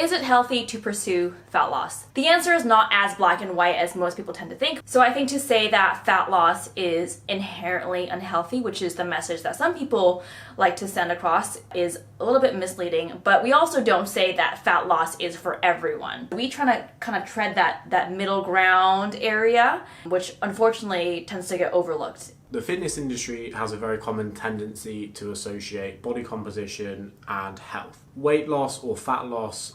is it healthy to pursue fat loss? The answer is not as black and white as most people tend to think. So I think to say that fat loss is inherently unhealthy, which is the message that some people like to send across, is a little bit misleading. But we also don't say that fat loss is for everyone. We try to kind of tread that middle ground area, which unfortunately tends to get overlooked. The fitness industry has a very common tendency to associate body composition and health. Weight loss or fat loss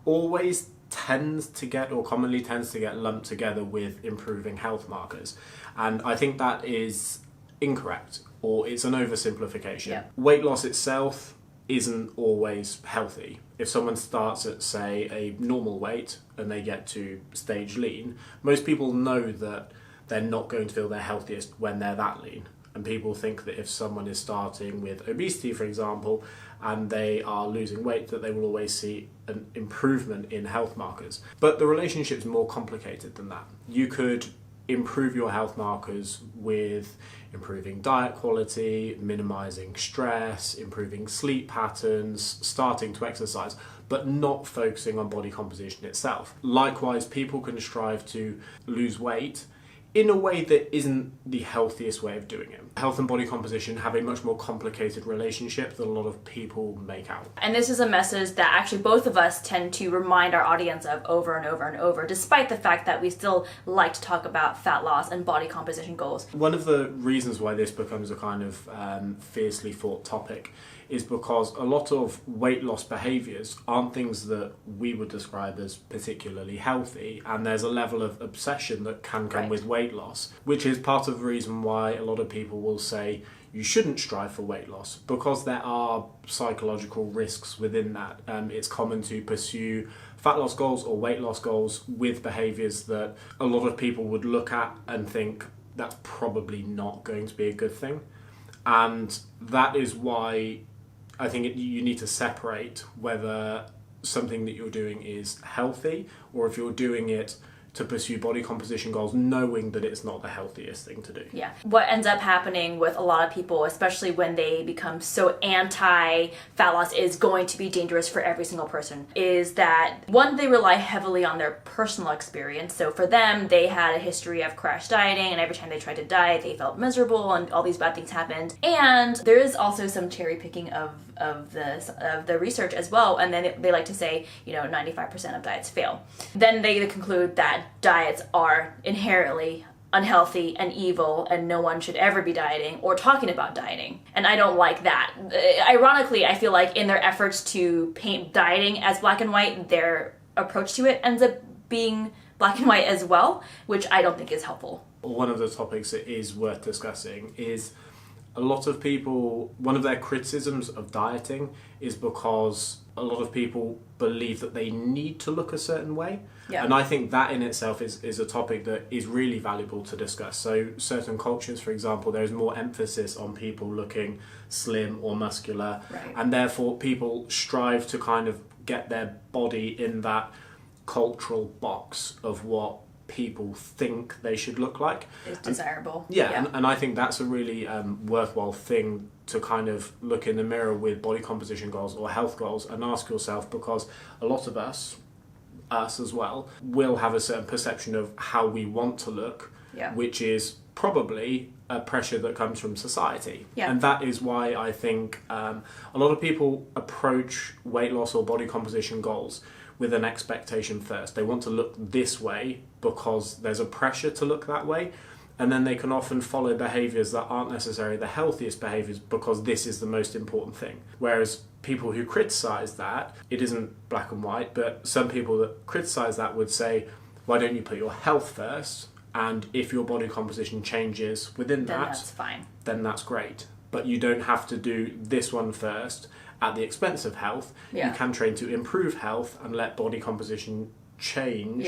always commonly tends to get lumped together with improving health markers. And I think that is incorrect, or it's an oversimplification. Yeah. Weight loss itself isn't always healthy. If someone starts at, say, a normal weight and they get to stage lean, most people know that they're not going to feel their healthiest when they're that lean. And people think that if someone is starting with obesity, for example, and they are losing weight, that they will always see an improvement in health markers. But the relationship's more complicated than that. You could improve your health markers with improving diet quality, minimizing stress, improving sleep patterns, starting to exercise, but not focusing on body composition itself. Likewise, people can strive to lose weight in a way that isn't the healthiest way of doing it. Health and body composition have a much more complicated relationship than a lot of people make out. And this is a message that actually both of us tend to remind our audience of over and over and over, despite the fact that we still like to talk about fat loss and body composition goals. One of the reasons why this becomes a kind of fiercely fought topic is because a lot of weight loss behaviours aren't things that we would describe as particularly healthy, and there's a level of obsession that can come with weight loss, which is part of the reason why a lot of people will say you shouldn't strive for weight loss, because there are psychological risks within that. It's common to pursue fat loss goals or weight loss goals with behaviours that a lot of people would look at and think that's probably not going to be a good thing. And that is why I think you need to separate whether something that you're doing is healthy or if you're doing it to pursue body composition goals, knowing that it's not the healthiest thing to do. Yeah. What ends up happening with a lot of people, especially when they become so anti-fat loss is going to be dangerous for every single person, is that one, they rely heavily on their personal experience. So for them, they had a history of crash dieting, and every time they tried to diet, they felt miserable and all these bad things happened. And there is also some cherry picking of the research as well, and then they like to say 95% of diets fail. Then they conclude that diets are inherently unhealthy and evil and no one should ever be dieting or talking about dieting, and I don't like that. Ironically, I feel like in their efforts to paint dieting as black and white, their approach to it ends up being black and white as well, which I don't think is helpful. One of the topics that is worth discussing is a lot of people, one of their criticisms of dieting is because a lot of people believe that they need to look a certain way. Yeah. And I think that in itself is a topic that is really valuable to discuss. So certain cultures, for example, there's more emphasis on people looking slim or muscular. Right. And therefore people strive to kind of get their body in that cultural box of what people think they should look like. It's desirable. And I think that's a really worthwhile thing to kind of look in the mirror with body composition goals or health goals and ask yourself, because a lot of us as well, will have a certain perception of how we want to look, which is probably a pressure that comes from society. And that is why I think a lot of people approach weight loss or body composition goals with an expectation first. They want to look this way because there's a pressure to look that way, and then they can often follow behaviours that aren't necessarily the healthiest behaviours because this is the most important thing. Whereas people who criticise that, it isn't black and white, but some people that criticise that would say, why don't you put your health first, and if your body composition changes within then that, that's fine. Then that's great. But you don't have to do this one first at the expense of health. You can train to improve health and let body composition change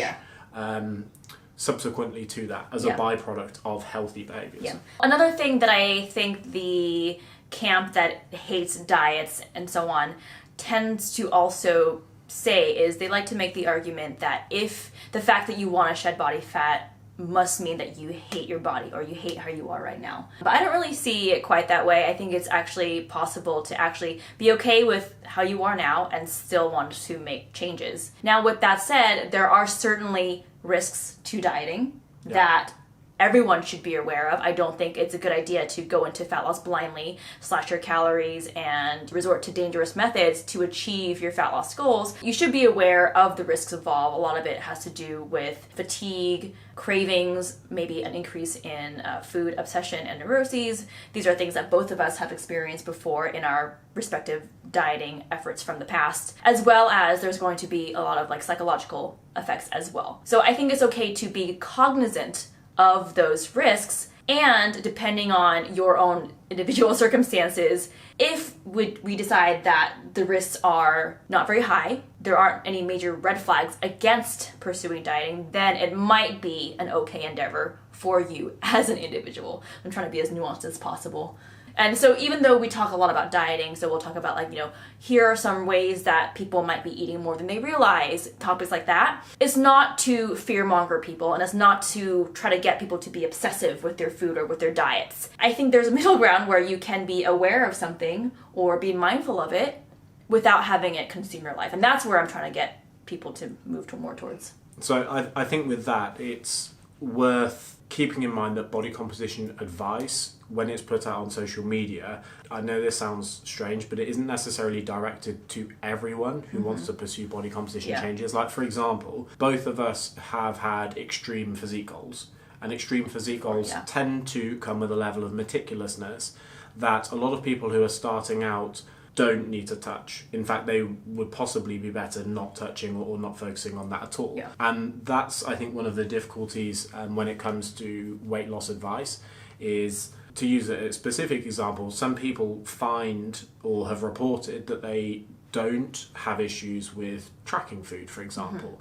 subsequently to that as a byproduct of healthy behaviours. Another thing that I think the camp that hates diets and so on tends to also say is they like to make the argument that if the fact that you want to shed body fat must mean that you hate your body or you hate how you are right now. But I don't really see it quite that way. I think it's actually possible to actually be okay with how you are now and still want to make changes. Now, with that said, there are certainly risks to dieting that everyone should be aware of. I don't think it's a good idea to go into fat loss blindly, slash your calories, and resort to dangerous methods to achieve your fat loss goals. You should be aware of the risks involved. A lot of it has to do with fatigue, cravings, maybe an increase in food obsession and neuroses. These are things that both of us have experienced before in our respective dieting efforts from the past, as well as there's going to be a lot of like psychological effects as well. So I think it's okay to be cognizant of those risks, and depending on your own individual circumstances, if we decide that the risks are not very high, there aren't any major red flags against pursuing dieting, then it might be an okay endeavor for you as an individual. I'm trying to be as nuanced as possible. And so even though we talk a lot about dieting, so we'll talk about like, here are some ways that people might be eating more than they realize, topics like that. It's not to fearmonger people, and it's not to try to get people to be obsessive with their food or with their diets. I think there's a middle ground where you can be aware of something or be mindful of it without having it consume your life. And that's where I'm trying to get people to move to more towards. So I think with that, it's worth keeping in mind that body composition advice, when it's put out on social media, I know this sounds strange, but it isn't necessarily directed to everyone who wants to pursue body composition changes. Like, for example, both of us have had extreme physique goals, and extreme physique goals tend to come with a level of meticulousness that a lot of people who are starting out don't need to touch. In fact, they would possibly be better not touching or not focusing on that at all. Yeah. And that's, I think, one of the difficulties when it comes to weight loss advice is, to use a specific example, some people find or have reported that they don't have issues with tracking food, for example.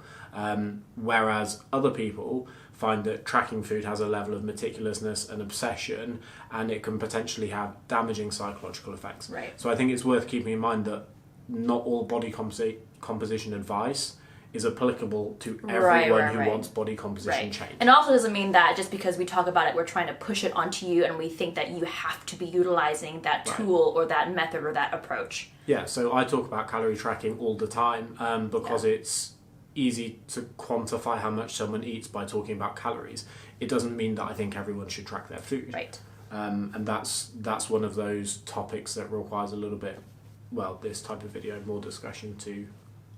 Whereas other people find that tracking food has a level of meticulousness and obsession, and it can potentially have damaging psychological effects. Right. So I think it's worth keeping in mind that not all body composition advice is applicable to everyone who wants body composition change. And also doesn't mean that just because we talk about it, we're trying to push it onto you and we think that you have to be utilizing that tool or that method or that approach. Yeah, so I talk about calorie tracking all the time because it's easy to quantify how much someone eats by talking about calories. It doesn't mean that I think everyone should track their food. Right. And that's one of those topics that requires a little bit, this type of video, more discussion to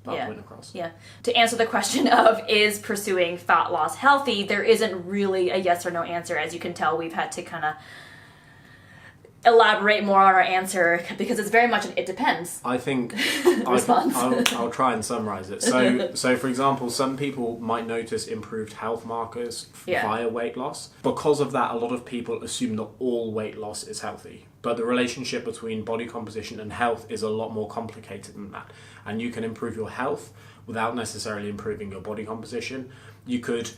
point across. Yeah. To answer the question of is pursuing fat loss healthy, there isn't really a yes or no answer. As you can tell, we've had to kind of elaborate more on our answer because it's very much an it depends. I think I'll try and summarize it. So for example, some people might notice improved health markers via weight loss. Because of that, a lot of people assume that all weight loss is healthy. But the relationship between body composition and health is a lot more complicated than that. And you can improve your health without necessarily improving your body composition. You could...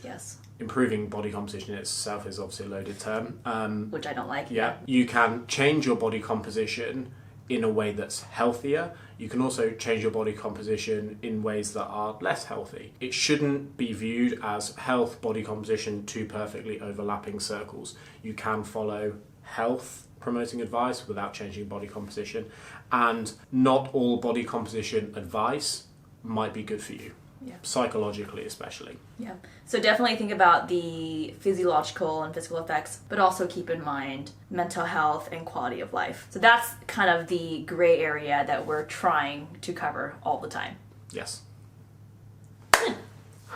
Improving body composition itself is obviously a loaded term. Which I don't like. Yeah. You can change your body composition in a way that's healthier. You can also change your body composition in ways that are less healthy. It shouldn't be viewed as health, body composition, two perfectly overlapping circles. You can follow health promoting advice without changing body composition, and not all body composition advice might be good for you. Yeah. Psychologically especially. Yeah. So definitely think about the physiological and physical effects, but also keep in mind mental health and quality of life. So that's kind of the gray area that we're trying to cover all the time. Yes.